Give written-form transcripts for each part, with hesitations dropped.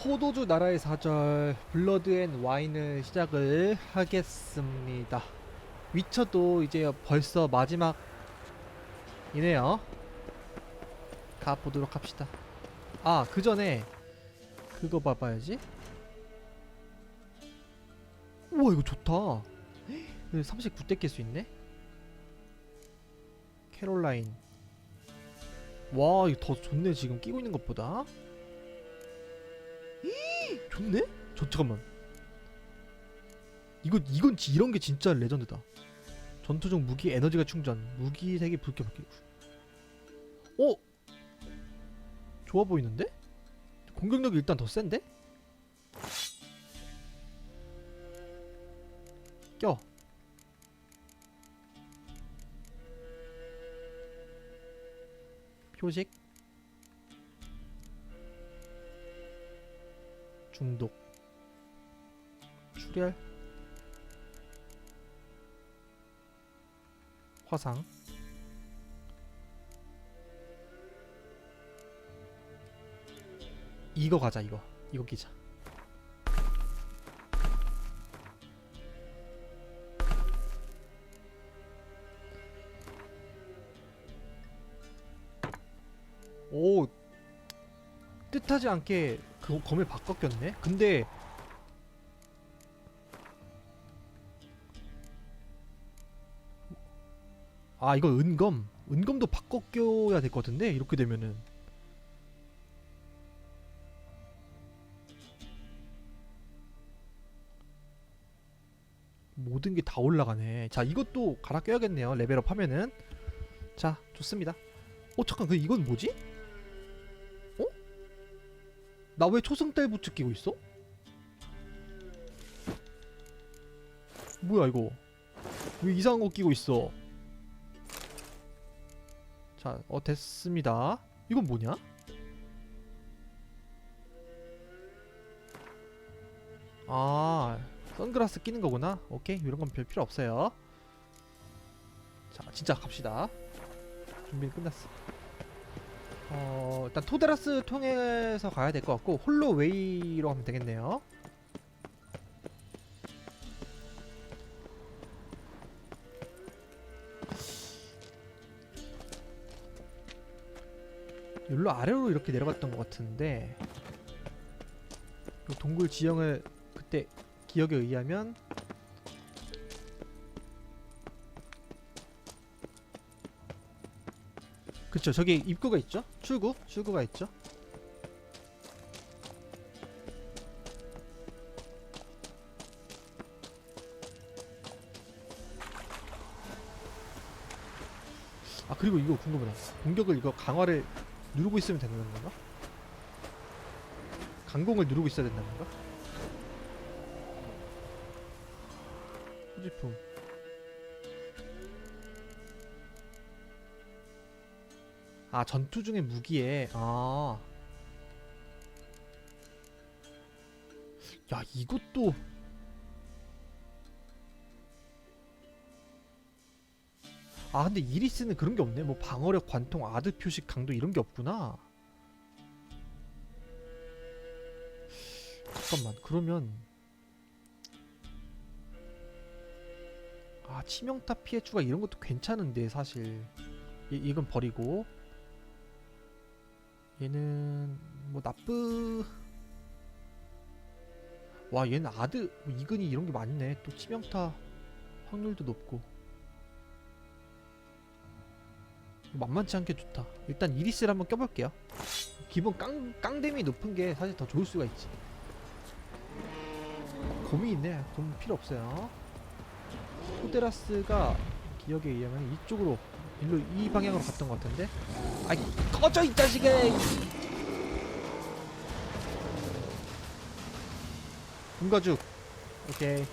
포도주 나라의 사절 블러드 앤 와인을 시작을 하겠습니다. 위쳐도 이제 벌써 마지막이네요. 가보도록 합시다. 아, 그 전에 그거 봐봐야지. 우와, 이거 좋다. 39대 깰 수 있네. 캐롤라인. 와, 이거 더 좋네. 지금 끼고 있는 것보다. 좋네? 잠깐만. 이건 이런 게 진짜 레전드다. 전투중 무기 에너지가 충전. 무기 3개 붉게 바뀌. 어? 좋아 보이는데? 공격력이 일단 더 센데? 껴. 표식. 중독. 출혈. 화상. 이거 가자. 이거 끼자. 오, 뜻하지 않게 그 검을 바꿨겠네? 근데 아, 이거 은검도 바꿔 껴야 될 것 같은데? 이렇게 되면은 모든 게 다 올라가네. 자, 이것도 갈아 껴야겠네요. 레벨업 하면은. 자, 좋습니다. 잠깐, 이건 뭐지? 나 왜 초승달 부츠 끼고 있어? 뭐야 이거? 왜 이상한 거 끼고 있어? 자, 됐습니다. 이건 뭐냐? 아, 선글라스 끼는 거구나. 오케이, 이런 건 별 필요 없어요. 자, 진짜 갑시다. 준비는 끝났어. 일단 토데라스 통해서 가야 될 것 같고 홀로웨이로 하면 되겠네요. 여기로 아래로 이렇게 내려갔던 것 같은데 그 동굴 지형을 그때 기억에 의하면 그쵸, 저기 입구가 있죠? 출구가 있죠? 아, 그리고 이거 궁금하다. 공격을 이거 강화를 누르고 있으면 되는 건가? 강공을 누르고 있어야 된다는 건가? 소지품. 아, 전투 중에 무기에. 아, 야, 이것도 아, 근데 이리스는 그런 게 없네. 뭐 방어력, 관통, 아드 표식, 강도 이런 게 없구나. 잠깐만, 그러면 아, 치명타 피해 추가 이런 것도 괜찮은데 사실 이건 버리고 얘는 뭐 와, 얘는 아드 뭐 이근이 이런 게 많네. 또 치명타 확률도 높고 만만치 않게 좋다. 일단 이리스를 한번 껴볼게요. 기본 깡댐이 높은 게 사실 더 좋을 수가 있지. 곰이 있네. 곰 필요 없어요. 토데라스가 기억에 의하면 이쪽으로 일로 이 방향으로 갔던 것 같은데. 아이, 꺼져 이 자식아. 군가죽. 오케이.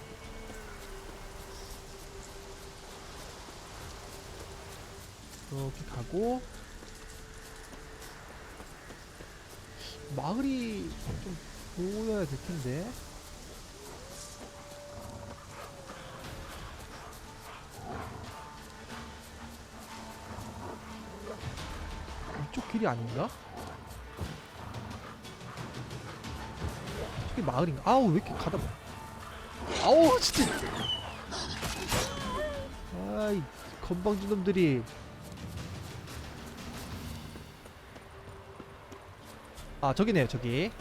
이렇게 가고 마을이 좀 보여야 될 텐데. 이쪽 길이 아닌가? 저게 마을인가? 아우 왜 이렇게 가다 아우 진짜 아이 건방진 놈들이 아 저기네요 저기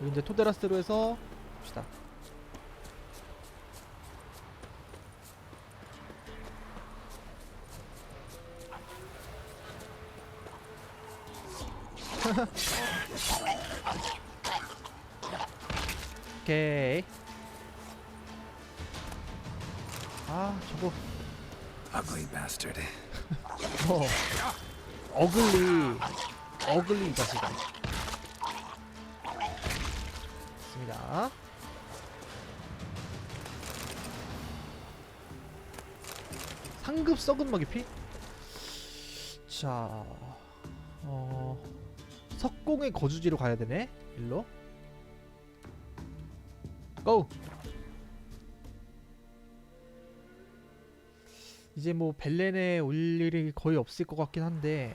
여기 이제 토데라스로 해서 봅시다 오케이 아 저거 Ugly bastard. 어글리 이 자식아 있습니다 상급 썩은 먹이 피? 자 석공의 거주지로 가야 되네 일로 고! 이제 뭐 벨렌에 올 일이 거의 없을 것 같긴 한데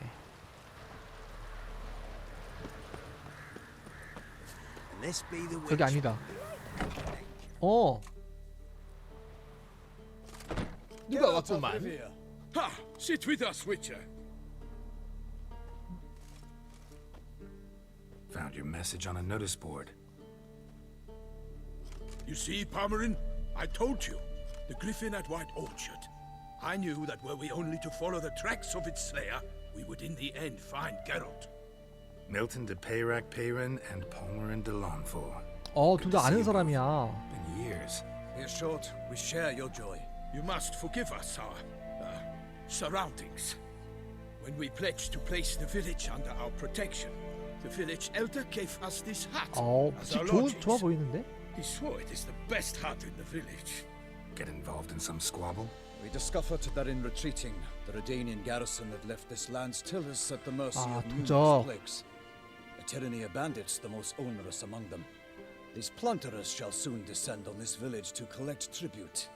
저기 아니다 누가 왔구만 Ha! Sit with us, Witcher. Found your message on a notice board. You see, Palmerin? I told you. The griffin at White Orchard. I knew that were we only to follow the tracks of its slayer, we would in the end find Geralt. Milton de Peyrac Peyran and Palmerin de Lawnfall. 둘 다 아는 사람이야 Been years. Here, Short, we share your joy. You must forgive us our surroundings. When we pledged to place the village under our protection, the village elder gave us this hut as 집 our 좋아 lodgings. 보이는데? He swore it is the best hut in the village. Get involved in some squabble? We discovered that in retreating, the Redanian garrison had left this land still is at the mercy of 진짜. numerous plagues. A tyranny of bandits, the most onerous among them. These plunderers shall soon descend on this village to collect tribute.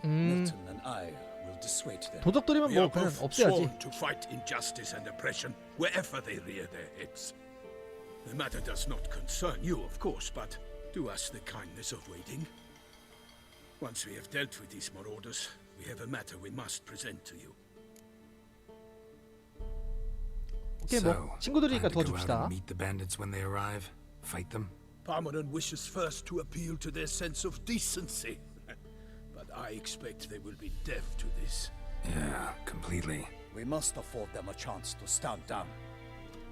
Milton and I will dissuade them. 도적들이면 We 뭐 are 그냥 both 없애야지 sworn to fight injustice and oppression wherever they rear their heads. The matter does not concern you, of course, but do us the kindness of waiting. Once we have dealt with these marauders, we have a matter we must present to you. 오케이 뭐 친구들이니까 plan to go out 도와줍시다 and meet the bandits when they arrive? Fight them? Palmerin wishes first to appeal to their sense of decency. But I expect they will be deaf to this. Yeah, completely. We must afford them a chance to stand down.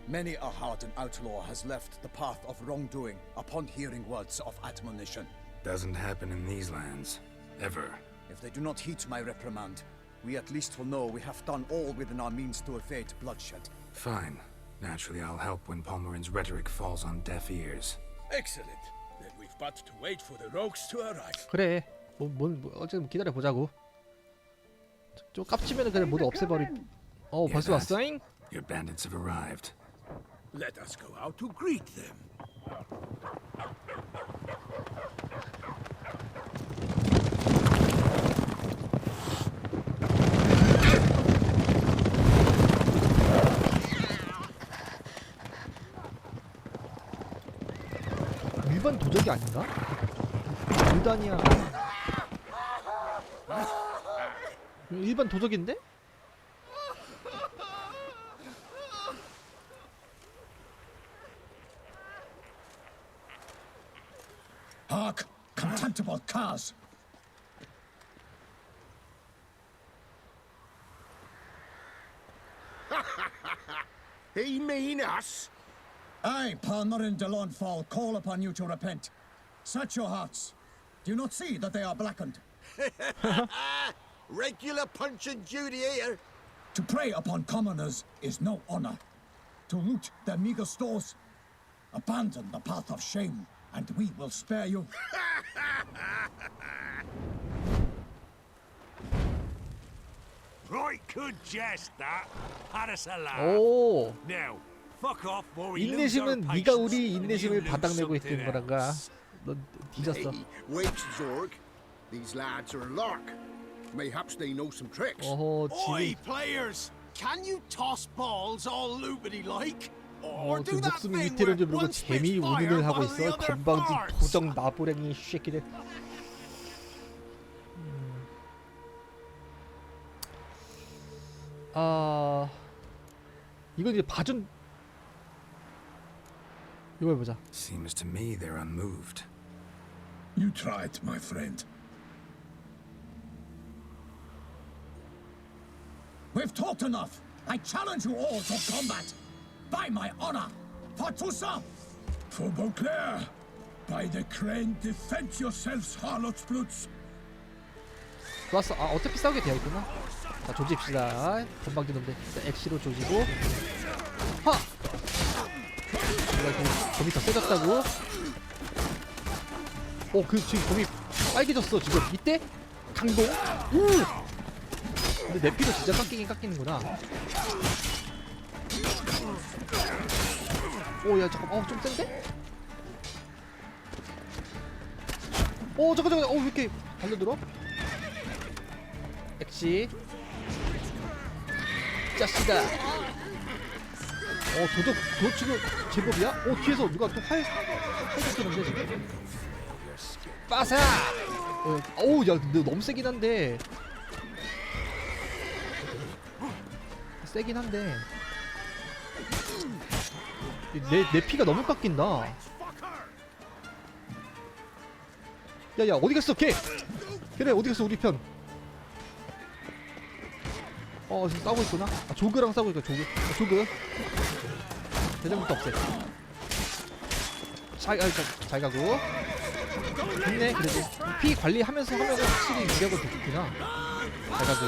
Many a hardened outlaw has left the path of wrongdoing upon hearing words of admonition. Doesn't happen in these lands. Ever. If they do not heed my reprimand, we at least will know we have done all within our means to evade bloodshed. Fine. Naturally, I'll help when Palmerin's rhetoric falls on deaf ears. Excellent. Then we've but to wait for the rogues to arrive. 그래 어쨌든 기다려보자고 좀 깝치면은 그냥 모두 없애버릴 벌써 왔어잉? Your bandits have arrived. Let us go out to greet them. 일반 도적이 아닌가? 일단이야 일반 도적인데? Hark, contemptible curs! He mean us? I, Palmerin de Lawnfall, call upon you to repent. Search your hearts. Do you not see that they are blackened? Regular punch and duty here. To prey upon commoners is no honor. To loot their meager stores, abandon the path of shame, and we will spare you. Right good jest, that. Had us a laugh. 오 Now, fuck off before we lose our 인내심은 네가 patience 우리 and you 인내심을 lose 바닥내고 something 있는 거란가 else. 넌 뒤졌어 Hey, wait, Zorg. These lads are lark. Mayhaps they know some tricks. 어허 Oi, 지금 players! Can you toss balls all loopity like? 지금 목숨이 위태로운 줄 모르고 재미 운운을 하고 있어. 건방진 도적 나부랭이 새끼들. 이건 이제 봐준. 이거 해보자. Seems to me they're unmoved. You tried, my friend. We've talked enough. I challenge you all to combat. By my honor. For Toussaint. For Beauclair. By the crane, defend yourselves, harlots bloods. 좋았어. 어차피 싸우게 되어 있구나. 자, 조집시다. 건방진 놈들. 자, 엑시로 조지고. 하! 검이 더 세졌다고? 지금 검이 빨개졌어. 지금 이때? 강동? 근데 내 피도 진짜 깎이는구나. 야, 잠깐. 좀 센데? 잠깐. 왜 이렇게 달려들어? 엑시. 짜시다. 도치는 제법이야? 뒤에서 누가 또 활 쏘는데 지금? 빠사! 야, 근데 너무 세긴 한데. 세긴 한데. 내 피가 너무 깎인다. 야, 어디 갔어, 걔? 걔네 어디 갔어, 우리 편? 지금 싸우고 있구나. 조그랑 싸우고 있구나. 조그. 대장부터 없애. 잘 가고. 좋네. 그래도 피 관리하면서 하면은 확실히 유리하고 좋구나. 잘 가고.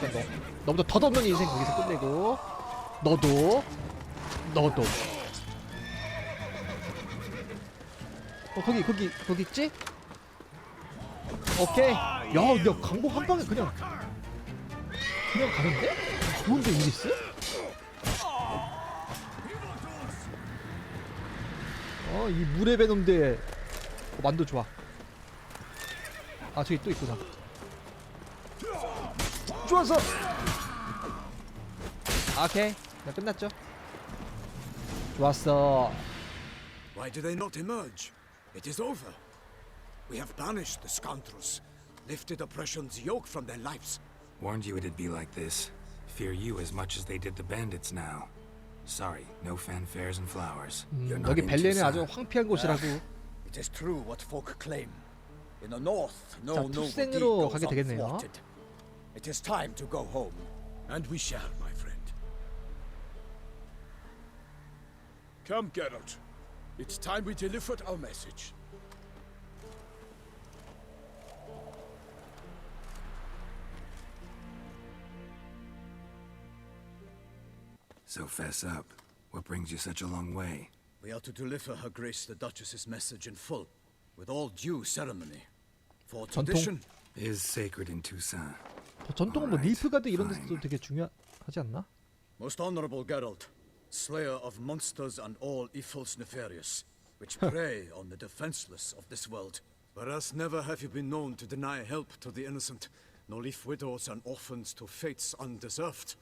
일단 너보다 덧없는 인생 거기서 끝내고. 너도. 거기 있지? 오케이. 야, 강복 한 방에 그냥 가는데? 좋은데, 잉리스? 이 물의 배놈들. 만두 좋아. 저기 또 있구나. 좋았어! 오케이. 나 끝났죠? 좋았어. Why do they not emerge? It is over. We have banished the scoundrels, lifted oppression's yoke from their lives. Warned you it'd be like this. Fear you as much as they did the bandits now. Sorry, no fanfares and flowers. You're not 여기 in 벨리는 아주 Toussaint. 황폐한 곳이라고. It is true what folk claim. In the north, no 자, noble deed 투생으로 goes 가게 되겠네요. unthwarted. It is time to go home. And we shall, my friend. Come, Geralt. It's time we delivered our message. So fess up. What brings you such a long way? We are to deliver Her Grace the Duchess's message in full, with all due ceremony. For 전통. tradition, Is sacred in Toussaint. 전통은 뭐 Alright, 닐프가드 이런 fine. 데서도 되게 중요하지 않나? most honorable Geralt, slayer of monsters and all evils nefarious, which prey on the defenseless of this world. Whereas never have you been known to deny help to the innocent, nor leave widows and orphans to fates undeserved.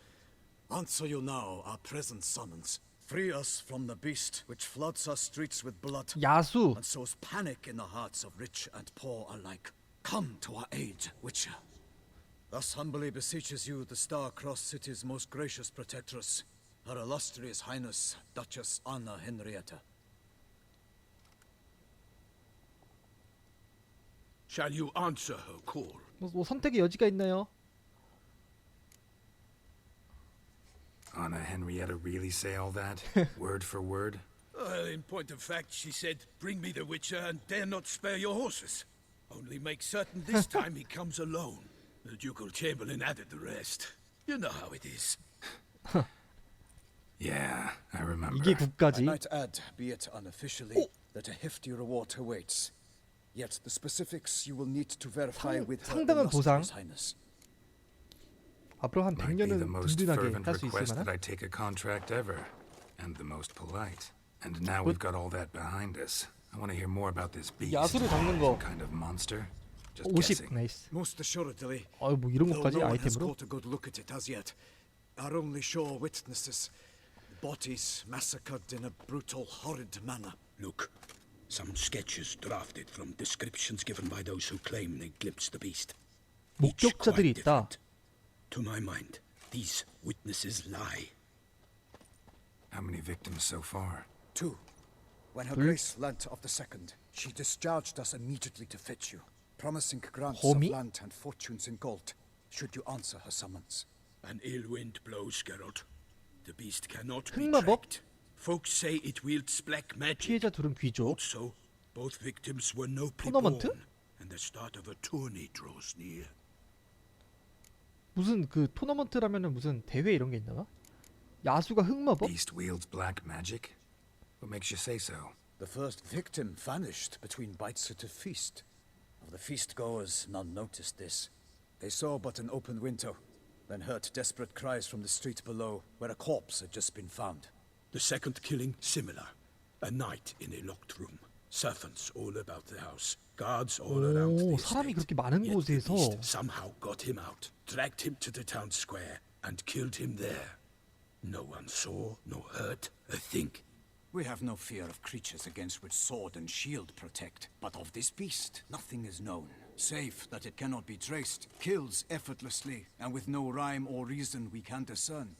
Answer you now our present summons. Free us from the beast which floods our streets with blood 야수. and sows panic in the hearts of rich and poor alike. Come to our aid, Witcher. Thus humbly beseeches you the Star-Crossed City's most gracious protectress, Her Illustrious Highness, Duchess Anna Henrietta. Shall you answer her call? 뭐 선택의 여지가 있나요? Anna Henrietta really say all that? Word for word? Well, in point of fact, she said, bring me the Witcher and dare not spare your horses. Only make certain this time he comes alone. The Ducal Chamberlain added the rest. You know how it is. Yeah, I remember. 이게 I 국가지. might add, be it unofficially, that a hefty reward awaits. Yet the specifics you will need to verify with Her 상당한 보상. Illustrious Highness. 앞으로 한 Might be the 100년은 most 든든하게 fervent 할 수 있을 request 만한. that I take a contract ever, and the most polite. And now we've got all that behind us. I want to hear more about this beast. 야수를 잡는 거 Some kind of monster? Just 50 guessing. 나이스. Most assuredly, 뭐 이런 though 것까지 no one has 아이템으로. caught a good look at it as yet. Our only sure witnesses, bodies massacred in a brutal, horrid manner. Look, some sketches drafted from descriptions given by those who claim they glimpsed the beast. Each 목격자들이 quite 있다. different. To my mind, these witnesses lie. How many victims so far? 2. When Her Grace learnt of the second, she discharged us immediately to fetch you, promising grants of Homie? land and fortunes in gold, should you answer her summons. An ill wind blows, Geralt. The beast cannot be 흑마법? tracked. Folks say it wields black magic. 피해자 둘은 귀족. Also, both victims were nobly 토너먼트? born, and the start of a tourney draws near. 무슨 그 토너먼트라면은 무슨 대회 이런 게 있나봐? 야수가 흑마법? Beast wields black magic? What makes you say so? The first victim vanished between bites at a feast. Of the feast-goers, none noticed this. They saw but an open window, then heard desperate cries from the street below, where a corpse had just been found. The second killing, similar. A night in a locked room. Servants all about the house. Guards all around the 오, estate. 사람이 그렇게 많은 Yet the 곳에서 beast somehow got him out, dragged him to the town square, and killed him there. No one saw, nor heard a thing. We have no fear of creatures against which sword and shield protect, but of this beast, nothing is known. Save that it cannot be traced, kills effortlessly, and with no rhyme or reason we can discern.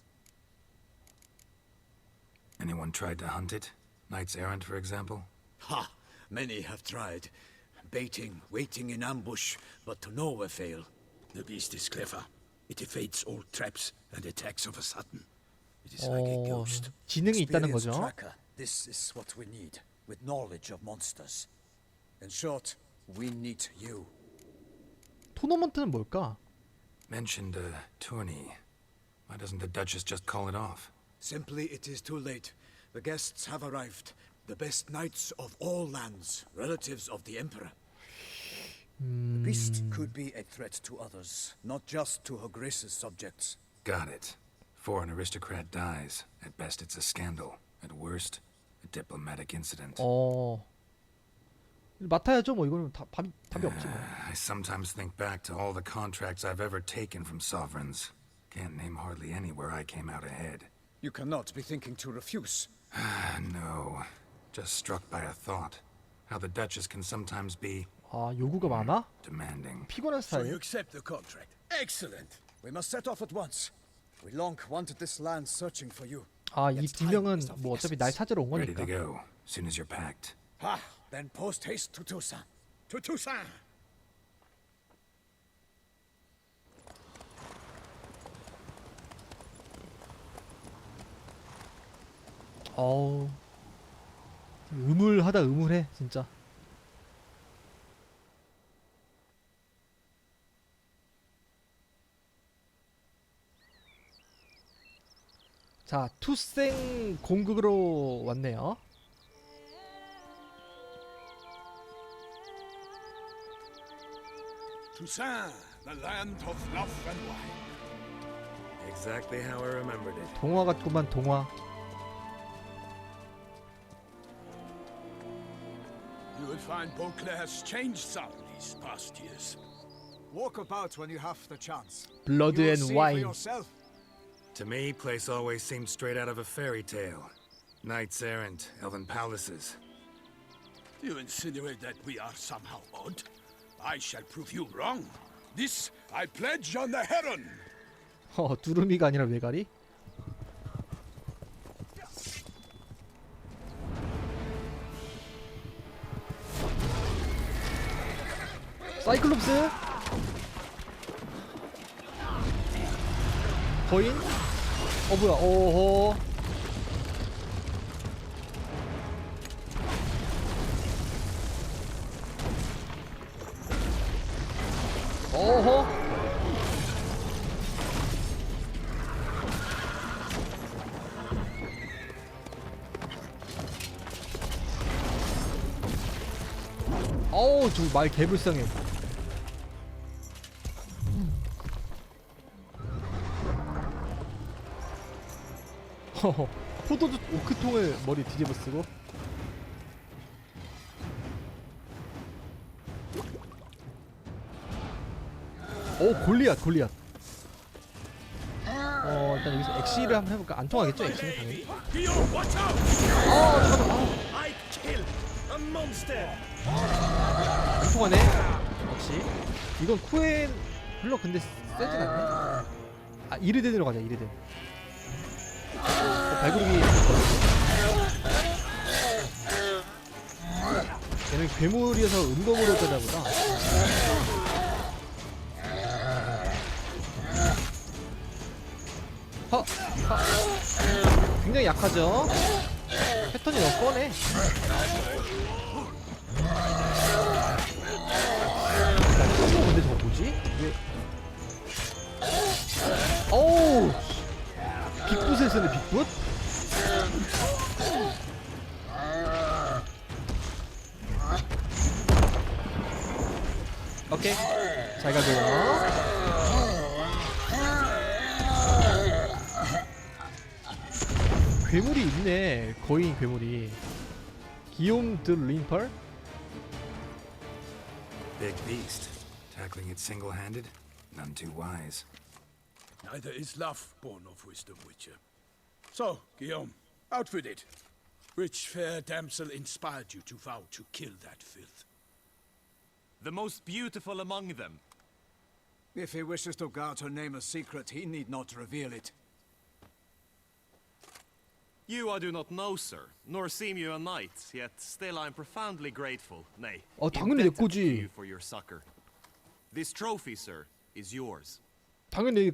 Anyone tried to hunt it? Knights errant, for example? Ha! Many have tried. Baiting, waiting in ambush, but to no avail. The beast is clever. It evades all traps and attacks of a sudden. It is like a 어, ghost. 지능이 있다는 Experienced 거죠. tracker. This is what we need, with knowledge of monsters. In short, we need you. 토너먼트는 뭘까? Mentioned a tourney. Why doesn't the Duchess just call it off? Simply, it is too late. The guests have arrived. The best knights of all lands, relatives of the Emperor. The beast could be a threat to others, not just to Her Grace's subjects. Got it. Before an aristocrat dies, at best it's a scandal. At worst, a diplomatic incident. 어 맡아야죠. 뭐 이거는 답이 없지 뭐. I sometimes think back to all the contracts I've ever taken from sovereigns. Can't name hardly any where I came out ahead. You cannot be thinking to refuse. No. Just struck by a thought. How the Duchess can sometimes be 아 요구가 많아? demanding. 피곤한 So you 스타일. accept the contract. Excellent. We must set off at once. We long wanted this land searching for you. 아 이 두 명은 뭐 어차피 날 찾으러 온 Ready to 거니까. go. Soon as you're packed. Ha! Then post haste to Toussaint. To Toussaint. 어우 음울하다 음울해 진짜. 자 투생 공극으로 왔네요. Toussaint, the land of love and wine. Exactly how I remembered it. 동화 같구만 동화. You will find Beauclair's changed some these past years. Walk about when you have the chance. Blood You will and see for wine. yourself. To me, place always seemed straight out of a fairy tale. Knights errant, elven palaces. You insinuate that we are somehow odd? I shall prove you wrong. This I pledge on the Heron. 두루미가 아니라 외가리? 사이클롭스? 거인? 뭐야 오호. 오호. 어우 저 말 개불쌍해. 허허 포도주 오크통을 머리 뒤집어 쓰고. 오 골리앗. 일단 여기서 엑시를 한번 해볼까? 안 통하겠죠, 엑시는 당연히. Guillaume, watch out! I kill a monster. 안 통하네. 역시 이건 쿠엔 물론 근데 세진 않네. 아, 이르덴으로 가자. 이르덴. 발구르기. 얘는 괴물이어서 은검으로 뜨나 보다. 굉장히 약하죠? 패턴이 너무 뻔해. 근데 저거 뭐지? 왜? 어우! 빅붓을 쓰네, 빅붓? 오케이. 잘 가고요. 괴물이 있네. 거인 괴물이. 기욤 드 린펄? Big beast. Tackling it single-handed? None too wise. Neither is love born of wisdom, Witcher. So, Guillaume, out with it. Which fair damsel inspired you to vow to kill that filth? The most beautiful among them. If he wishes to guard her name a secret, he need not reveal it. You I do not know, sir, nor seem you a knight, yet still I am profoundly grateful, nay, 당연히 내 indebted to 거지. you for your succor. This trophy, sir, is yours. 당연히.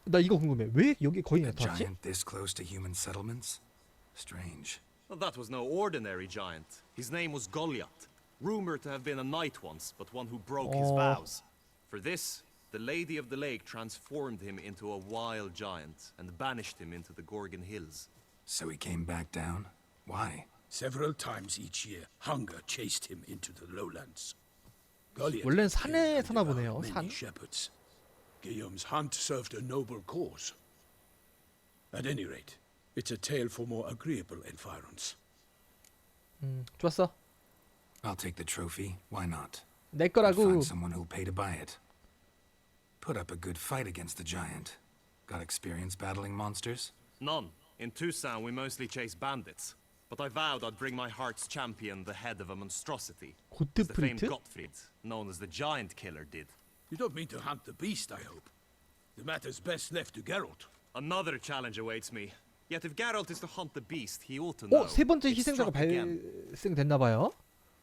나 이거 궁금해. 왜 여기 거인이 A 나타났지? giant this close to human settlements? Strange. Well, that was no ordinary giant. His name was Goliath, rumored to have been a knight once, but one who broke his Oh. vows. For this, the Lady of the Lake transformed him into a wild giant and banished him into the Gorgon Hills. So he came back down? Why? Several times each year, hunger chased him into the lowlands. Goliath 원래는 killed 산에 and 사나 devoured 보네요. many 산. shepherds. Guillaume's hunt served a noble cause. At any rate, it's a tale for more agreeable environs. 좋았어. I'll take the trophy. Why not? 내 But 거라고. find someone who'll pay to buy it. Put up a good fight against the giant. Got experience battling monsters? None. In Toussaint, we mostly chase bandits. But I vowed I'd bring my heart's champion the head of a monstrosity. As the famed 고트프리트? Gottfried, known as the Giant Killer, did. You don't mean to hunt the beast, I hope. The matter's best left to Geralt. Another challenge awaits me. Yet if Geralt is to hunt the beast, he ought to know. 세 번째 It 희생자가 struck again. 발생됐나 봐요.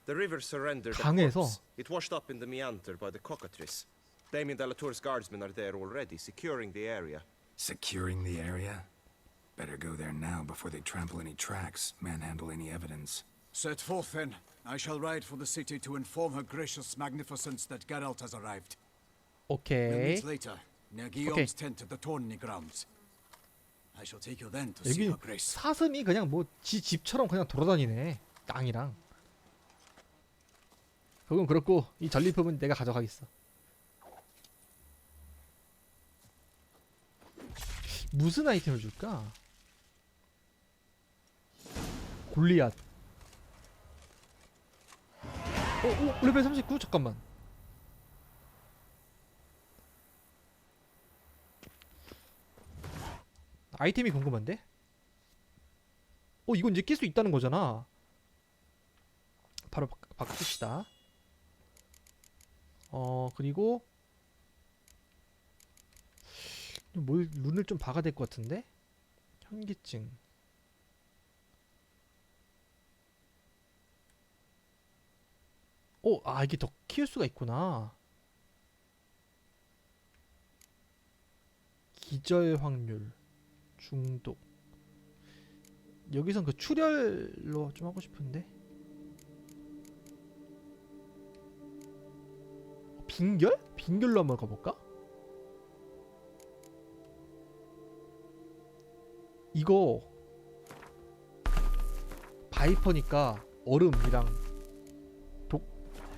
The river surrendered a 강에서. corpse. It washed up in the meander by the cockatrice. Damien Delatour's guardsmen are there already, securing the area. Securing the area? Better go there now before they trample any tracks, manhandle any evidence. Set forth then. I shall ride for the city to inform her gracious magnificence that Geralt has arrived. We'll 오케이. meet later, near Guillaume's tent at the Tourney grounds. I shall take you then to see 여기 her grace. 사슴이 그냥 뭐 지 집처럼 그냥 돌아다니네. 땅이랑. 그건 그렇고 이 전리품은 내가 가져가겠어. 무슨 아이템을 줄까? 골리앗. 레벨 39? 잠깐만. 아이템이 궁금한데? 이건 이제 낄 수 있다는 거잖아. 바로 바꿉시다. 그리고 뭘 룬을 좀 박아야 될 것 같은데? 현기증. 이게 더 키울 수가 있구나. 기절 확률, 중독. 여기선 그 출혈로 좀 하고 싶은데. 빈결? 빈결로 한번 가볼까? 이거 바이퍼니까 얼음이랑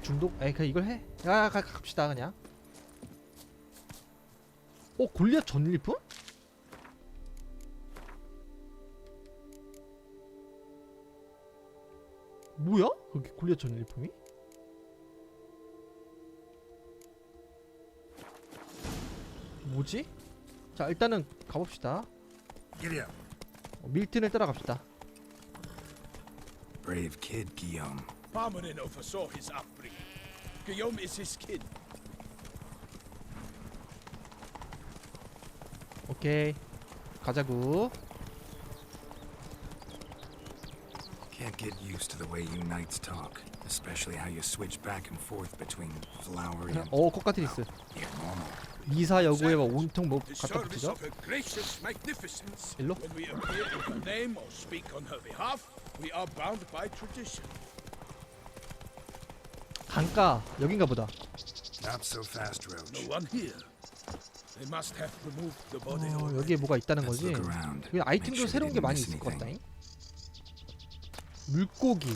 중독? 그냥 이걸 해. 갑시다 그냥. 골리앗 전리품? 뭐야? 거기 골리앗 전리품이? 뭐지? 자 일단은 가봅시다. Giddy up. 밀튼을 따라갑시다. Brave kid, Guillaume. Parmanin oversaw his upbringing. Guillaume is his kid. 오케이 가자구. Can't get used to the way you knights talk, especially how you switch back and forth between flowery and 코카트리스. yeah, normal. 미사 여구에와 온통 뭐 The 갖다 service 붙이죠. of her gracious magnificence. 일로? When we appear in her name or speak on her behalf, we are bound by tradition. 강가 여긴가 보다. Not so fast, Roach. No one here. They must have removed the body. 여기에 뭐가 있다는 Let's 거지. look around. 여기 아이템도 Make sure they 새로운 게 didn't 많이 miss 있을 것 anything. 같다잉. 물고기.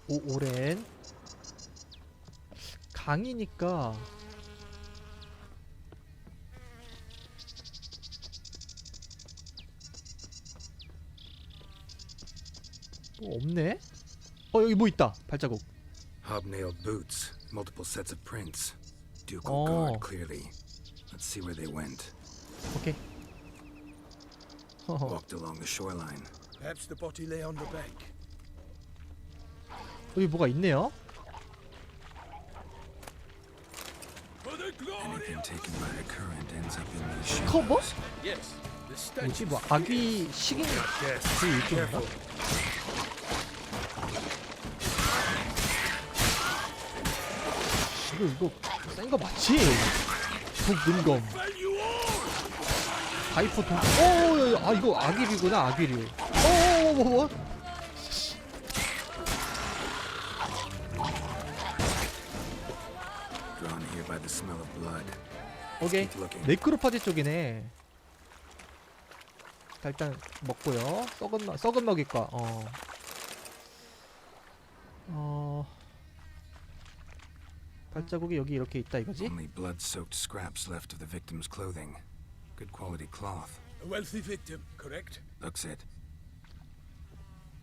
오렌. 강이니까 뭐 없네? 여기 뭐 있다. 발자국. Hobnailed boots, multiple sets of prints. Ducal Oh. guard, clearly. Let's see where they went. 오케이. 허허. Walked along the shoreline. Perhaps the body lay on the bank. 여기 뭐가 있네요. For the glory Anything of taken by the current ends up in these ships. 커버? yes, the 뭐지? statue. 뭐 아기 식인 그 일종인가? 이거 센 거 맞지? 독능검 바이퍼 독. 아 이거 아기류구나 아기류. 뭐. Drawn here by the smell of blood. 오케이. Keep looking. 네크로파지 쪽이네. 자 일단 먹고요. 썩은 먹일까? 발자국이 여기 이렇게 있다 이거지? Only blood-soaked scraps left of the victim's clothing. Good quality cloth. A wealthy victim, correct? Looks it.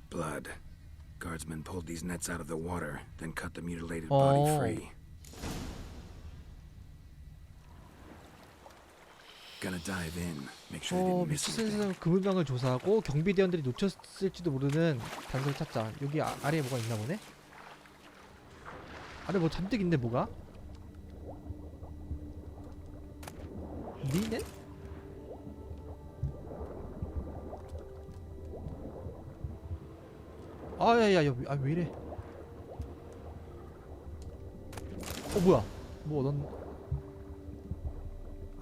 Blood. Guardsmen pulled these nets out of the water, then cut the mutilated body Oh. free. Gonna dive in. Make sure they didn't miss 미치 anything. 센스는 그물망을 조사하고 경비대원들이 놓쳤을지도 모르는 단서를 찾자. 여기 아래에 뭐가 있나 보네? 아래 뭐 잔뜩 있네 뭐가? 리넨? 야야야 왜 이래? 뭐야? 넌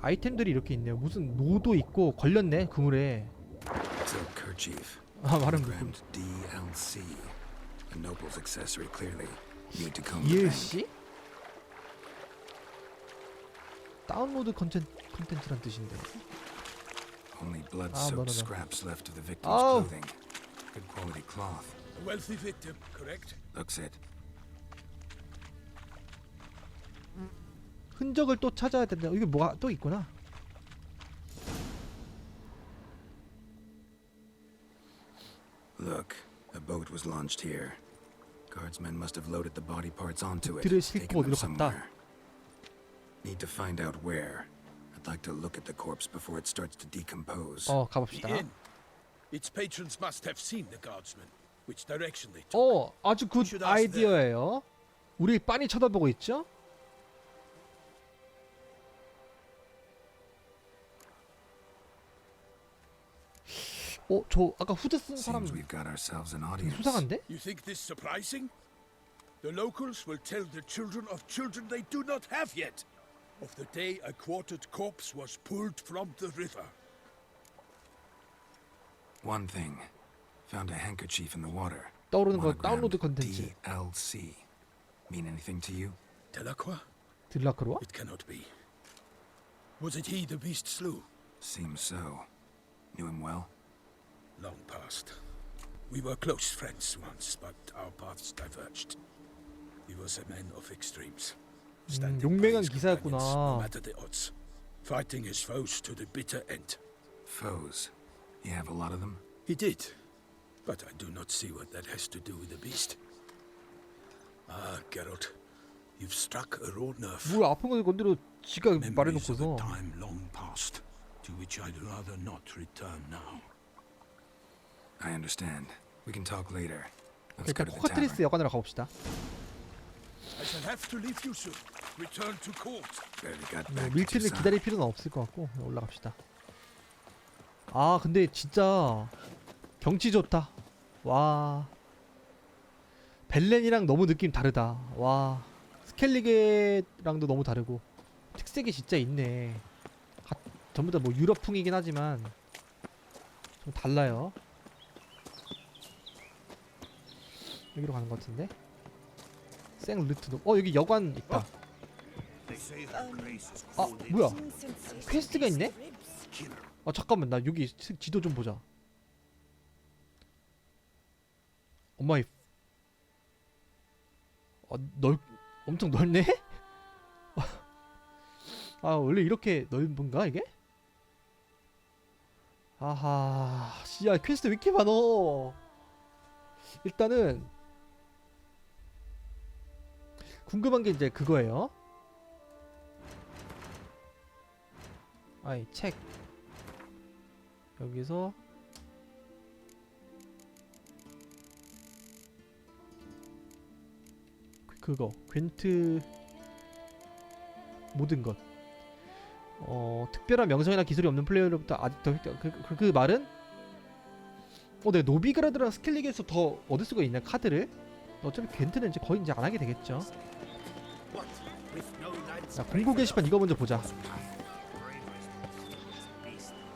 아이템들이 이렇게 있네요. 무슨 노도 있고 걸렸네 그물에. Silk kerchief. 말은 Grammed DLC. A noble's accessory, clearly. Need to comb the bank. DLC? 다운로드 컨텐츠란 뜻인데. Only no. blood-soaked scraps left of the victim's Oh. clothing. Good quality cloth. A wealthy victim, correct? Looks it. 흔적을 또 찾아야 된다. 이게 뭐가 또 있구나. Look, a boat was launched here. Guardsmen must have loaded the body parts onto it, 들을 taken 싣고 them 어디로 갔다. somewhere. Need to find out where. I'd like to look at the corpse before it starts to decompose. 가봅시다. The inn. Its patrons must have seen the guardsmen. Which direction they took. 아주 굿 should ask them. 아이디어예요. 우리 빤히 쳐다보고 있죠? 저 아까 후드 쓴 사람 Seems we've got ourselves an audience. 수상한데? You think this surprising? The locals will tell the children of children they do not have yet. Of the day a quartered corpse was pulled from the river. One thing. Found a handkerchief in the water. 떠오르는 거 Monogrammed 다운로드 컨텐츠. DLC. Mean anything to you? Delacroix? 들라크로아? It cannot be. Was it he the beast slew? Seems so. Knew him well? Long past. We were close friends once, but our paths diverged. He was a man of extremes. Standing by 용맹한 his 기사였구나. companions, no matter the odds. Fighting his foes to the bitter end. Foes. You have a lot of them? He did. But I do not see what that has to do with the beast. Ah, Geralt. You've struck a raw nerve. 뭘 아픈 거 건드려 지가 Memories of a 말해놓고서. time long past, to which I'd rather not return now. I understand. We can talk later. Let's 일단 go to the 코카트리스 tavern. 여관으로 가봅시다. I shall have to leave you soon. Return to court. Barely got 뭐 back to 밀트를 Toussaint. 기다릴 필요는 없을 것 같고 올라갑시다. 아 근데 진짜 경치 좋다. 와 벨렌이랑 너무 느낌 다르다. 와 스켈리게랑도 너무 다르고 특색이 진짜 있네. 전부 다 뭐 유럽풍이긴 하지만 좀 달라요. 여기로 가는 것 같은데. 생르트도 여기 여관 있다. 아 뭐야 퀘스트가 있네? 잠깐만 나 여기 지도 좀 보자. 엄마이 엄청 넓네? 아 원래 이렇게 넓은가 이게? 아하 씨야 퀘스트 왜 이렇게 많어. 일단은 궁금한 게 이제 그거예요. 아이 책 여기서 그거 괜트 모든 것 특별한 명성이나 기술이 없는 플레이어로부터 아직 더 그 말은 내가 노비그라드랑 스켈리게에서 더 얻을 수가 있나 카드를. 어차피 괜트는 이제 거의 이제 안 하게 되겠죠. 자 공고 게시판 이거 먼저 보자.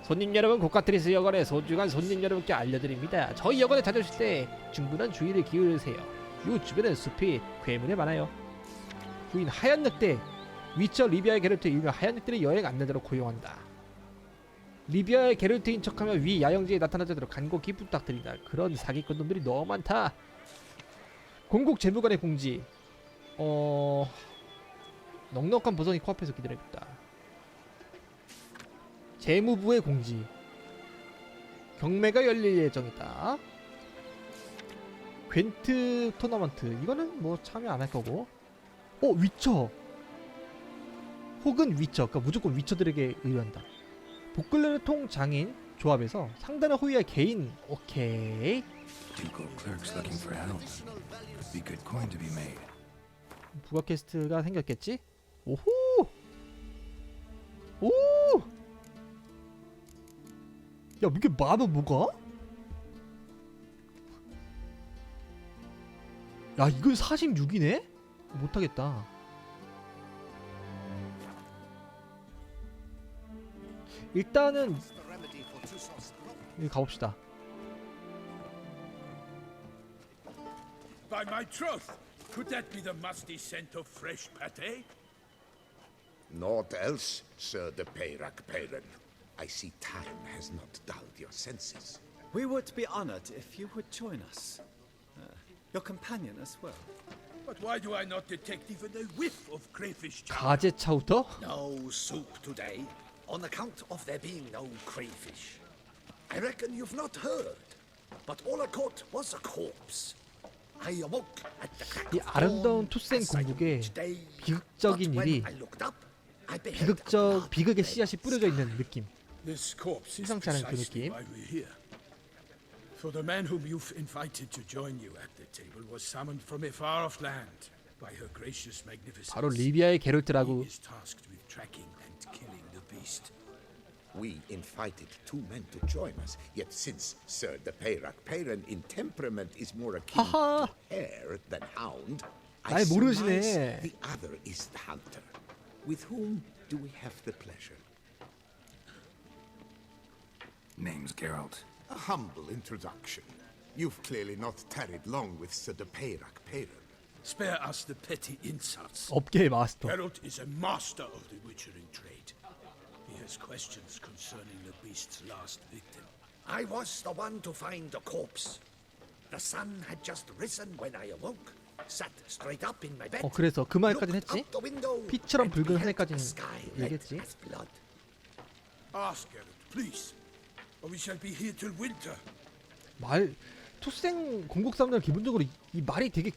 손님 여러분, 코카트리스 여관의 소중한 손님 여러분께 알려드립니다. 저희 여관에 찾아오실 때 충분한 주의를 기울이세요. 이 주변엔 숲이 괴물에 많아요. 부인 하얀 늑대, 위쳐 리비아의 게롤트의 유명 하얀 늑대를 여행 안내자로 고용한다. 리비아의 게롤트인 척하며 위 야영지에 나타나도록 간곡히 부탁드립니다. 그런 사기꾼 놈들이 너무 많다. 공국 재무관의 공지. 넉넉한 보석이 코앞에서 기다려있다. 재무부의 공지. 경매가 열릴 예정이다. 괜트 토너먼트. 이거는 뭐 참여 안 할 거고. 위쳐. 혹은 위쳐. 그러니까 무조건 위쳐들에게 의뢰한다. 보클레르통 장인 조합에서 상단을 호위할 개인. 오케이. Ducal clerks looking for help. Could be good coin to be made. 부가 퀘스트가 생겼겠지? 오호! 오! 야, 이게 많아 뭐가? 야, 이걸 46이네? 못하겠다. 일단은 여기 가봅시다. By my troth, could that be the musty scent of fresh pate? Naught else, Sir de Peyrac Peyren. I see time has not dulled your senses. We would be honored if you would join us. Your companion as well. But why do I not detect even a whiff of crayfish chowder? 가제 차우터? No soup today, on account of there being no crayfish. I reckon you've not heard, but all I caught was a corpse. I awoke at the crack 이 of 아름다운 dawn, 투센 as I 공국에 each day. 비극적인 But 일이 when I looked up, I beheld a 비극의 blood-red 씨앗이 뿌려져 있는 느낌. This corpse is 심상치 않은 그 precisely 느낌. why we're here. For the man whom you've invited to join you at the table was summoned from a far-off land by her gracious magnificence. 바로 리비아의 게롤트라고. He is tasked with tracking and killing the beast. We invited two men to join us, yet since Sir de Peyrac Peyren in temperament is more akin 하하. to hare than hound, 아이, I surmise 모르시네. the other is the hunter. With whom do we have the pleasure? Name's Geralt. A humble introduction. You've clearly not tarried long with Sir de Peyrac Peyren. Spare us the petty insults. 업계의 마스터. Geralt is a master of the witchering trade. He has questions concerning the beast's last victim. I was the one to find the corpse. The sun had just risen when I awoke. Sat straight up in my bed. 그래서 그 말까지는 looked 했지? out the window, 피처럼 and 붉은 beheld 하늘까지는 the sky red 얘기했지? as blood. Ask Geralt, please, or we shall be here till winter. 말 투생 공국 사람들 기본적으로 이 말이 되게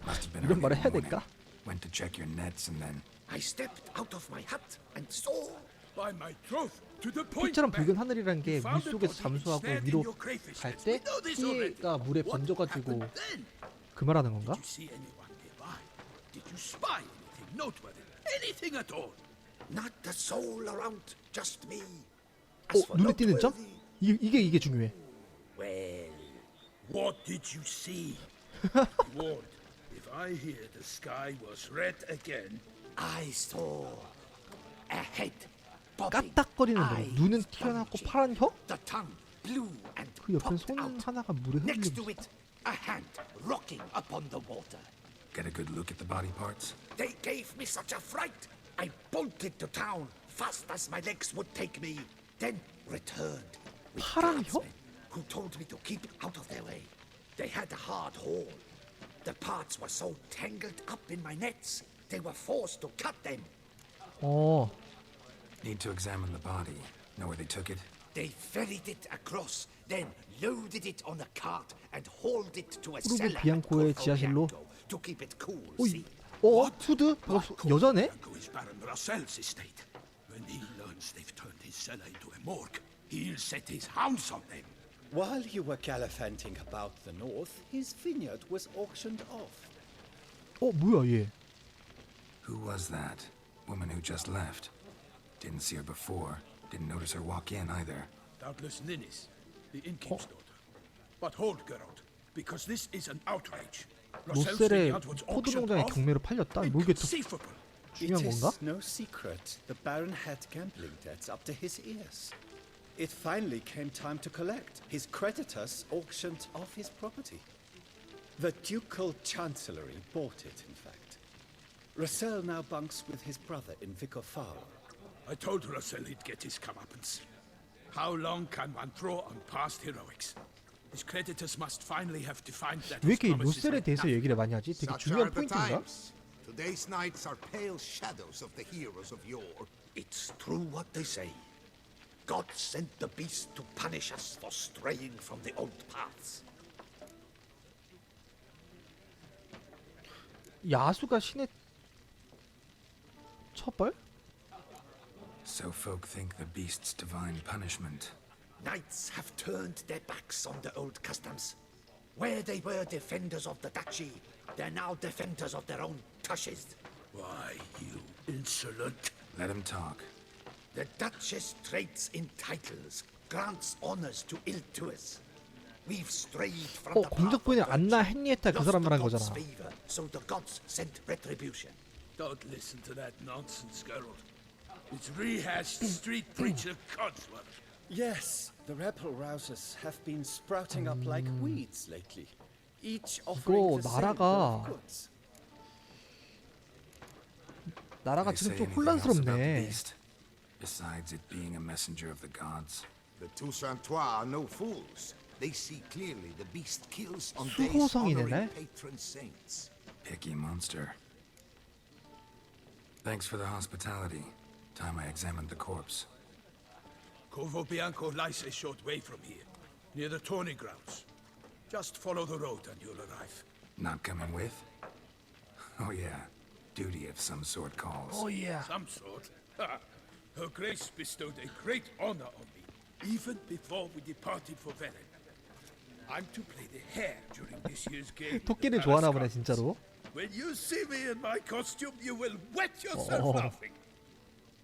Must have been 이런 early 말을 in 해야 the morning. 될까? Went to check your nets and then I stepped out of my hut and saw. By my troth, to the point. 피처럼 man. 붉은 하늘이란 게 We found the 물속에서 body 잠수하고 ensnared in 위로 your crayfish 갈 nets. 때 We know this already. 피해가 물에 What 번져가지고 happened then? 그 말하는 건가? Did you see anyone nearby? Did you spy anything noteworthy? Anything at all? Not a soul around, just me. 어, 눈에 띄는 점? noteworthy, 이게 중요해. well, What did you see? Ward, if I hear the sky was red again, I saw a head bobbing, 까딱거리는 거. eyes 눈은 튀어나왔고 bulging, 파란 혀? the tongue blue and 그 옆엔 popped 손 out. 하나가 물에 Next to 흘리고 it, a hand rocking upon the water. get a good look at the body parts. They gave me such a fright. I bolted to town fast as my legs would take me, then returned with 파란 혀? guardsmen who told me to keep out of their way. They had a hard haul. The parts were so tangled up in my nets, they were forced to cut them. 어, Need to examine the body. Know where they took it? They ferried it across, then loaded it on a cart and hauled it to a 프로브 cellar at 비앙코의 Corvo 지하실로. Bianco to keep it cool. 어, See? 후드? 여자네? Bianco is Baron Russell's estate. When he learns they've turned his cellar into a morgue, he'll set his hounds on them. While you were gallivanting about the north, his vineyard was auctioned off. 어, 뭐야 얘? Who was that? Woman who just left. Didn't see her before. Didn't notice her walk in either. Doubtless Ninnis, the innkeep's daughter. But hold, Geralt, because this is an outrage. Russell's 로셀의 vineyard was 포도 auctioned 농장에 off. 경매로 팔렸다? 모르겠어. Inconceivable. 중요한 It 건가? is no secret the Baron had gambling debts up to his ears. It finally came time to collect. His creditors auctioned off his property. The Ducal Chancellery bought it, in fact. Russell now bunks with his brother in Vicofaro. I told Russell he'd get his comeuppance. How long can one throw on past heroics? His creditors must finally have to find that 왜 his 이렇게 promises 로셀에 meant 대해서 nothing. 얘기를 많이 하지? 되게 Such are 중요한 the 포인트인가? times. Today's knights are pale shadows of the heroes of yore. It's true what they say. God sent the beast to punish us for straying from the old paths. 야수가 신의 처벌? So folk think the beast's divine punishment. Knights have turned their backs on the old customs. Where they were defenders of the duchy, they're now defenders of their own tushes. Why, you insolent. Let him talk. The Duchess trades in titles, grants honors to ill-doers. We've strayed from the path of 공작본이 안나 virtue, henrietta 그 lost 사람 the 말한 gods' 거잖아. favor, so the gods sent retribution. Don't listen to that nonsense, Geralt. It's rehashed street preacher codsworth. Yes, the rebel rousers have been sprouting up like weeds lately, each offering 이거 the same bill 나라가 of goods. 나라가 They 지금 say 좀 anything else about the 혼란스럽네. beast? Besides it being a messenger of the gods. The Toussaintois are no fools. They see clearly the beast kills on days 수호성이네. honoring patron saints. Picky monster. Thanks for the hospitality. Time I examined the corpse. Corvo Bianco lies a short way from here, near the tourney grounds. Just follow the road and you'll arrive. Not coming with? Oh yeah. Duty of some sort calls. Oh yeah. Some sort. Ha! Her Grace bestowed a great honor on me, even before we departed for Velen. I'm to play the hare during this year's game. 토끼를 좋아하나 보네 진짜로. When you see me in my costume, you will wet yourself laughing.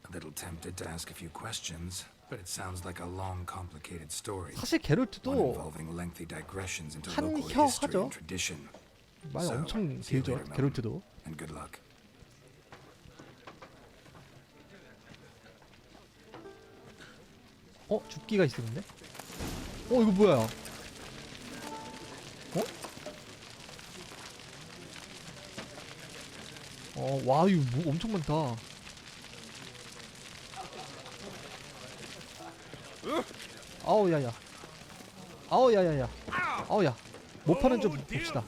A little tempted to ask a few questions, but it sounds like a long, complicated story. 사실 One 게롤트도 involving lengthy digressions into 한 local 혀 history 하죠. and tradition. 말 So, 엄청 see you 길죠. later, Melvin, 게롤트도. and good luck. 죽기가 있었는데? 이거 뭐야? 와, 이거 뭐 엄청 많다. 아우, 야야. 아우, 야야야. 아우, 야. 못 파는 좀 봅시다.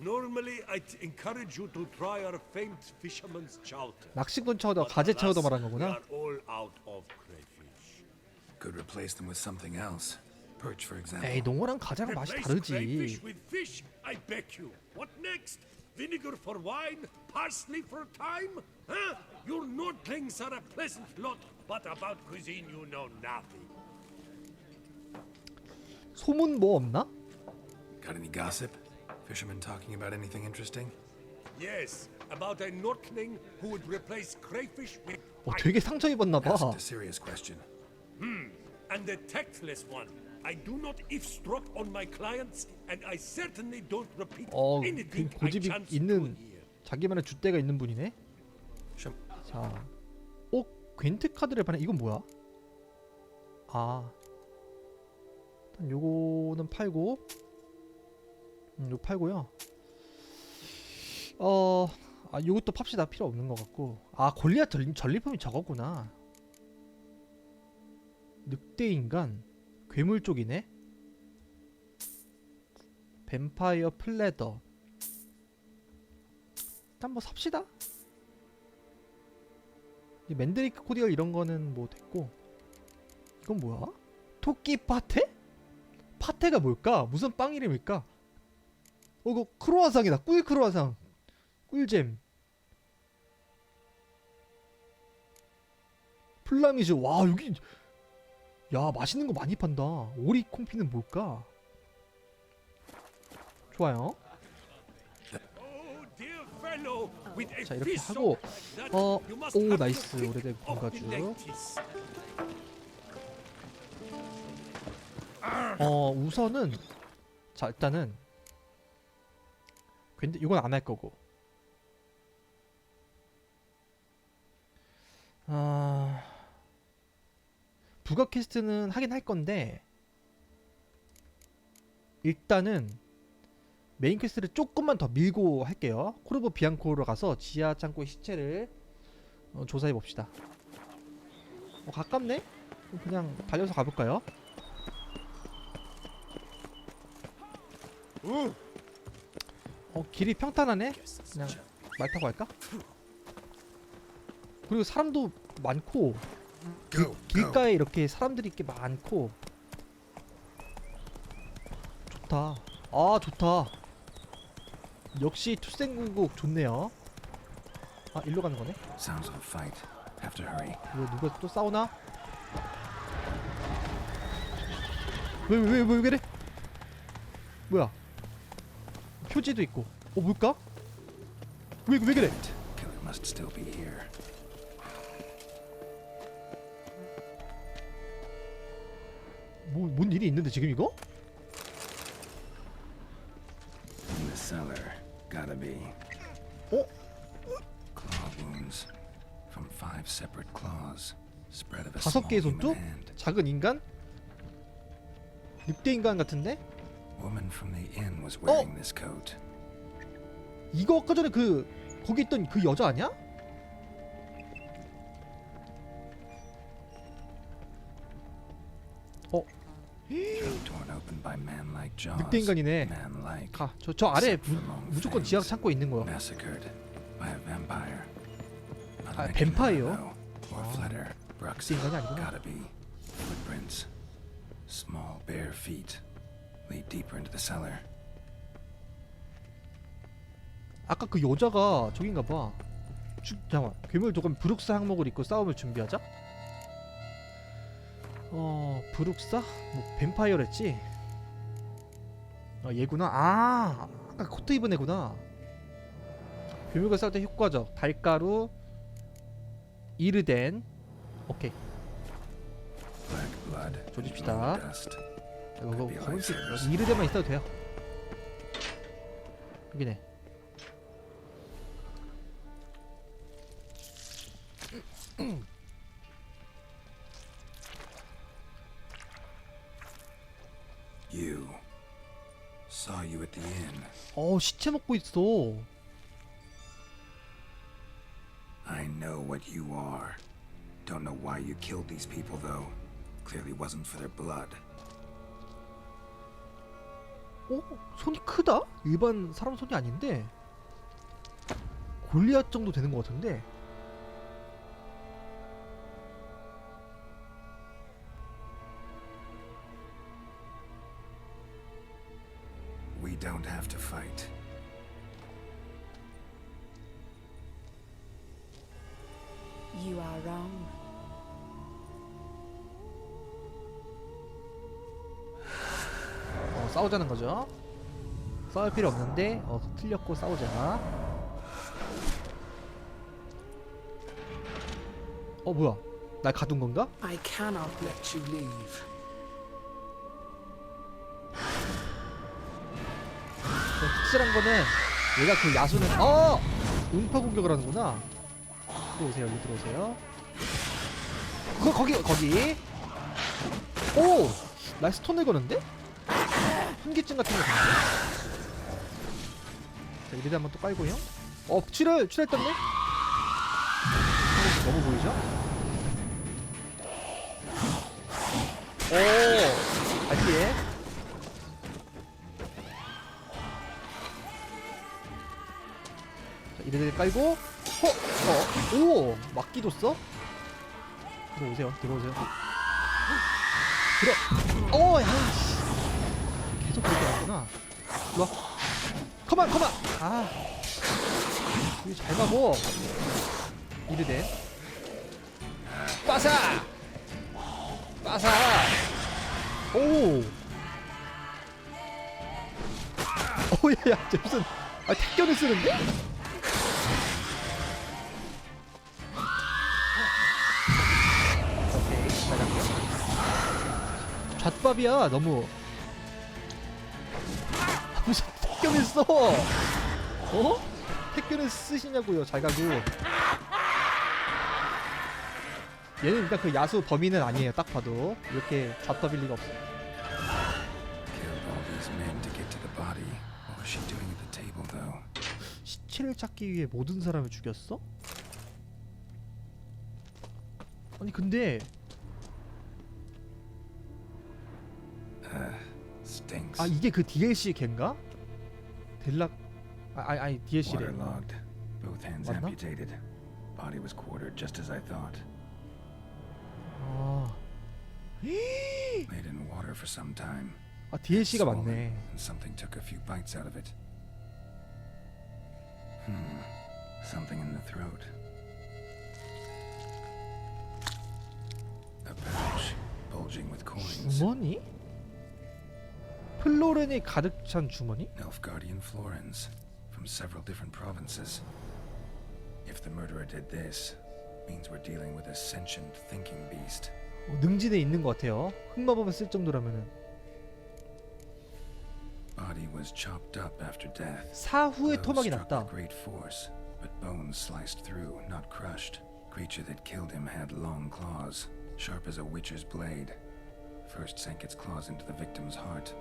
Normally, I'd encourage you to try our famed fisherman's chowder. 낚시꾼 차우더, 가재 차우더 말한 We 거구나. are all out of crayfish. Could replace them with something else. Perch, for example. 에이, 농어랑 가자랑 맛이 Replace 다르지. crayfish with fish, I beg you. What next? Vinegar for wine? Parsley for thyme? Huh? Your Nordlings are a pleasant lot, but about cuisine you know nothing. 소문 뭐 없나? Got any gossip? Fishermen talking about anything interesting? Yes, about a Nordling who would replace crayfish with 되게 상처 입었나 봐. Asked a serious question. and the tactless one. I do not eavesdrop on my clients, and I certainly don't repeat anything I 고집이 chance to 있는 hear. 자기만의 줏대가 있는 분이네. 자, 괜트 카드를 파네. 이건 뭐야? 아, 일단 요거는 팔고, 요거 팔고요. 요것도 팝시다. 필요 없는 것 같고. 아, 골리앗 전리품이 저거구나. 늑대인간, 괴물 쪽이네. 뱀파이어 플레더. 일단 뭐 삽시다. 이 맨드레이크 코디얼 이런 거는 뭐 됐고. 이건 뭐야? 토끼 파테? 파테가 뭘까? 무슨 빵 이름일까? 이거 크로아상이다. 꿀 크로아상. 꿀잼. 플라미즈. 와, 여기 야, 맛있는 거 많이 판다. 오리 콩피는 뭘까? 좋아요. 자, 이렇게 하고 오, 나이스. 오래된 건가주. 우선은 자, 일단은 근데 이건 안 할 거고. 부가 퀘스트는 하긴 할 건데 일단은 메인 퀘스트를 조금만 더 밀고 할게요. 코르보 비앙코로 가서 지하 창고의 시체를 조사해 봅시다. 가깝네? 그냥 달려서 가볼까요? 길이 평탄하네? 그냥 말 타고 갈까? 그리고 사람도 많고 길가에 이렇게 사람들이 이렇게 많고 좋다. 아, 좋다. 역시 투생궁국 좋네요. 아, 일로 가는 거네. Sounds of a fight. Have to hurry. 누가 또 싸우나? 왜 그래? 뭐야? 표지도 있고. 뭘까? 왜 그래? Killer must still be here. 뭔 일이 있는데 지금 이거? In the cellar, gotta be. Claw wounds from 5 separate claws, spread of a small 5개의 human 손톱? hand. 작은 인간? 늑대 인간 같은데? Woman from the inn was wearing this coat. 이거 아까 전에 거기 있던 그 여자 아니야? Throat torn open by man-like jaws. 늑대 인간이네. Man-like. 가. 저 아래 Except for long 무조건 fangs. 지하 창고에 있는 거야. Massacred by a vampire. 아, 뱀파이어요? Or flutter. 늑대 인간이 아니구나. Gotta be. Footprints. Small bare feet lead deeper into the cellar. 아까 그 여자가 저긴가 봐. 잠깐만. 괴물 도감 브룩스 항목을 입고 싸움을 준비하자? 브룩사? 뭐 뱀파이어랬지? 얘구나. 아까 코트 입은 애구나. 괴물과 싸울 때 효과적 달가루 이르덴. 오케이. Black blood. 조집시다. Dust. 거기 이르덴만 있어도 돼요. 여기네. You. Saw you at the inn. 시체 먹고 있어. I know what you are. Don't know why you killed these people, though. Clearly wasn't for their blood. 손이 크다? 일반 사람 손이 아닌데 골리앗 정도 되는 것 같은데. don't have to fight. You are wrong. 싸우자는 거죠. 싸울 필요 없는데 틀렸고 싸우자. 뭐야? 날 가둔 건가? I cannot let you leave. 특실한 거는 얘가 그 야수는 음파 공격을 하는구나. 들어오세요. 여기 들어오세요. 거기. 오! 날 스톤을 거는데? 한기증 같은 거 거는데? 자, 이래도 한번 또 깔고요. 출혈했던데? 너무 보이죠? 오! 갈게. 자, 이래도 깔고 오! 막기도 써? 들어오세요. 야, 계속 그렇게 하구나. 일로와. 컴온! 이거 잘 가고. 이르된. 빠사! 오! 야, 쟤 무슨, 택견을 쓰는데? 잣밥이야. 너무 무슨 택견을 써? 택견을 쓰시냐고요. 잘 가고. 얘는 일단 그 야수 범인은 아니에요. 딱 봐도 이렇게 잣밥일 리가 없어. 시체를 찾기 위해 모든 사람을 죽였어? 아니 근데 이게 그 DLC 걘가? 아니 DLC래. Waterlogged. Both hands 맞나? amputated. Body was quartered just as I thought. Laid in water for some time. DLC가 Swollen, 맞네. and something took a few bites out of it. Something in the throat. A pouch bulging with coins. 주머니? 플로렌이 가득 찬 주머니? Nilfgaardian florins from several different provinces. If the murderer did this, means we're dealing with a sentient thinking beast. 능지대에 있는 것 같아요. 흑마법을 쓸 정도라면은. Body was chopped up after death. 사후에 Blows 토막이 struck 났다. with great force, but bones sliced through, not crushed. Creature that killed him had long claws, sharp as a witcher's blade. First sank its claws into the victim's heart.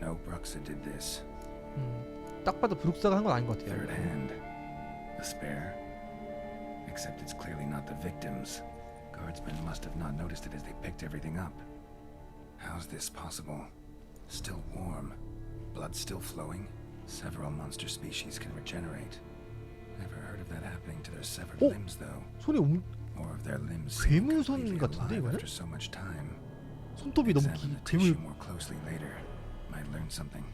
No Bruxa did this. 딱 봐도 브룩사가 한 건 아닌 것 같아요. Third hand. A spare? Except it's clearly not the victim's. Guardsmen must have not noticed it as they picked everything up. How's this possible? Still warm. Blood still flowing. Several monster species can regenerate. Never heard of that happening to their severed limbs, though. 손이 Or of their limbs 괴물손 completely 같은데 alive 이거는? after so much time. 손톱이 너무 Examine the 괴물. tissue more closely later. Might learn something.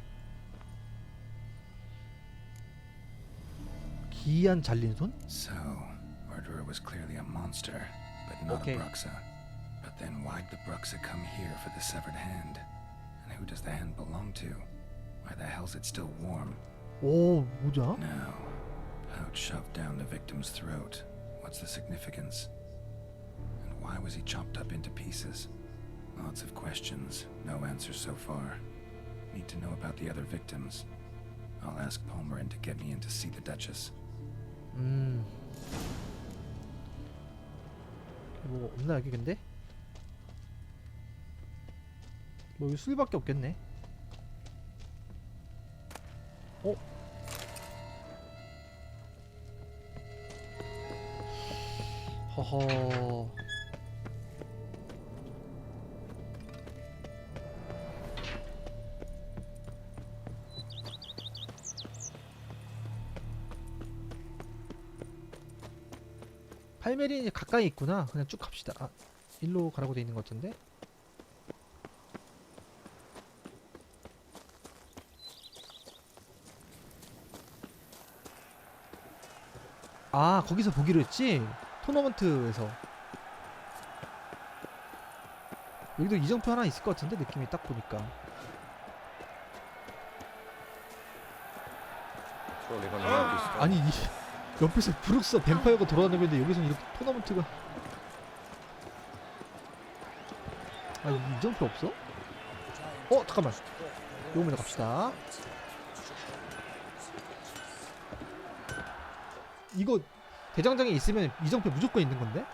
기이한 잘린 손? So, murderer was clearly a monster, but not Okay. a Bruxa. But then why'd the Bruxa come here for the severed hand? And who does the hand belong to? Why the hell's it still warm? 오, 뭐야? Now, pouch shoved down the victim's throat. What's the significance? And why was he chopped up into pieces? Lots of questions, no answers so far. Need to know about the other victims. I'll ask Palmerin to get me in to see the Duchess. 뭐 없나 여기 근데? 뭐 여기 술밖에 없겠네. 허허. 팔메린이 가까이 있구나. 그냥 쭉 갑시다. 일로 가라고 돼 있는 것 같은데. 아 거기서 보기로 했지? 토너먼트에서. 여기도 이정표 하나 있을 것 같은데 느낌이 딱 보니까. 아니 이 옆에서 브룩스 뱀파이어가 돌아다니고 있는데 여기서는 이렇게 토너먼트가. 아 여기 이정표 없어? 잠깐만. 요거 먼저 갑시다. 이거 대장장이 있으면 이정표 무조건 있는 건데?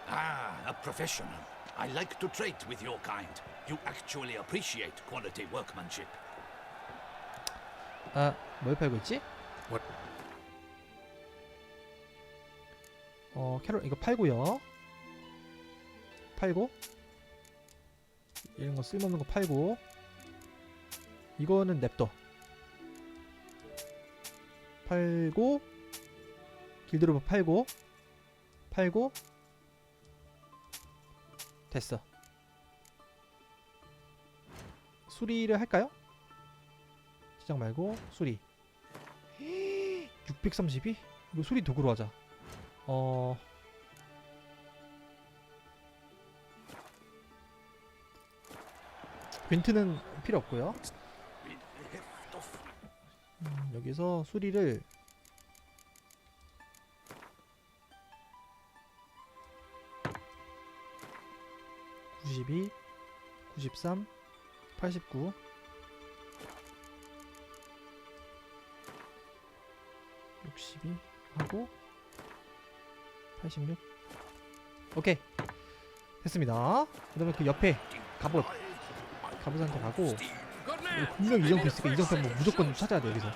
Ah, a professional. I like to trade with your kind. You actually appreciate quality workmanship. 아, 뭘 팔고 있지? 캐롤 이거 팔고요. 팔고 이런 거 쓸모없는 거 팔고 이거는 냅둬. 팔고 길드로버 팔고 됐어. 수리를 할까요? 시작 말고 수리. 632? 이거 수리 도구로 하자. 벤트는 필요 없고요. 여기서 수리를 92, 93, 89 62 하고 86 오케이 됐습니다. 그 다음에 그 옆에 갑옷한테 가고 분명 이정표 있으니까 이정표 한번 무조건 찾아야 돼 여기서.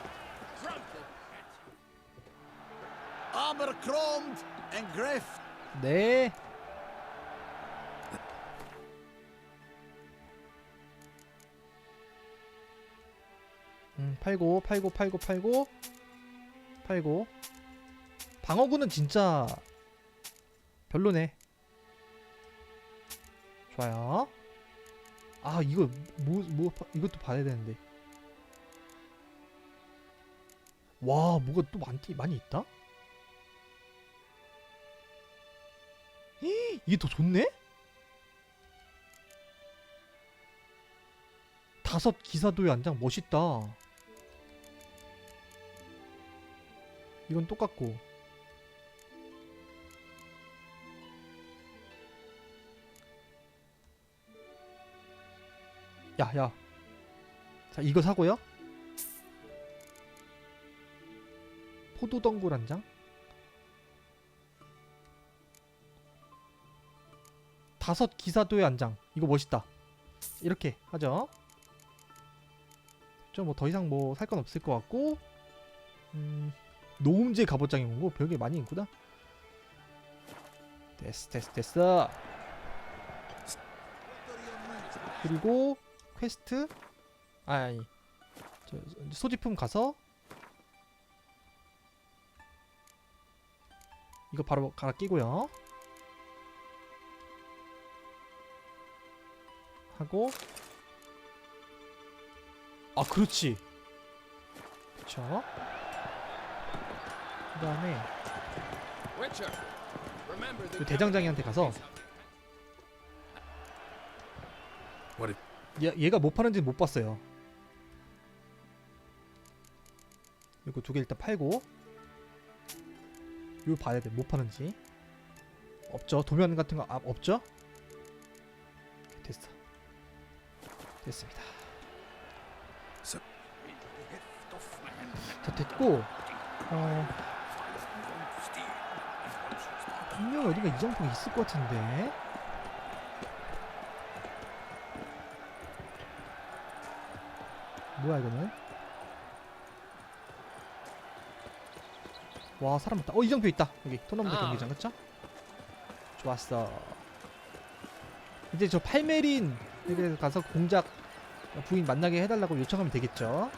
Armor chromed and greft. 네. 팔고 방어구는 진짜 별로네. 좋아요. 아 이거 이것도 봐야 되는데. 와 뭐가 또 많이 있다? 이게 더 좋네? 5 기사도의 안장 멋있다. 이건 똑같고 야 자 이거 사고요. 포도덩굴 한장 5 기사도의 안장 이거 멋있다. 이렇게 하죠. 좀 뭐 더 이상 뭐 살 건 없을 것 같고 노음제 갑옷장이 온거 별게 많이 있구나. 됐어. 그리고 퀘스트 아니 소지품 가서 이거 바로 갈아 끼고요. 하고 아 그렇지. 그쵸. 그 다음에 그 대장장이한테 가서 얘가 뭐 파는지 못 봤어요. 이거 2개 일단 팔고 이거 봐야 돼. 뭐 파는지. 없죠. 도면 같은 거 없죠? 됐습니다. 자 됐고 분명 어딘가 이정표가 있을 것 같은데. 뭐야 이거는? 와 사람 많다. 이정표 있다. 여기 토너먼트 경기장 그쵸? 좋았어. 이제 저 팔메린 에게 가서 공작 부인 만나게 해달라고 요청하면 되겠죠.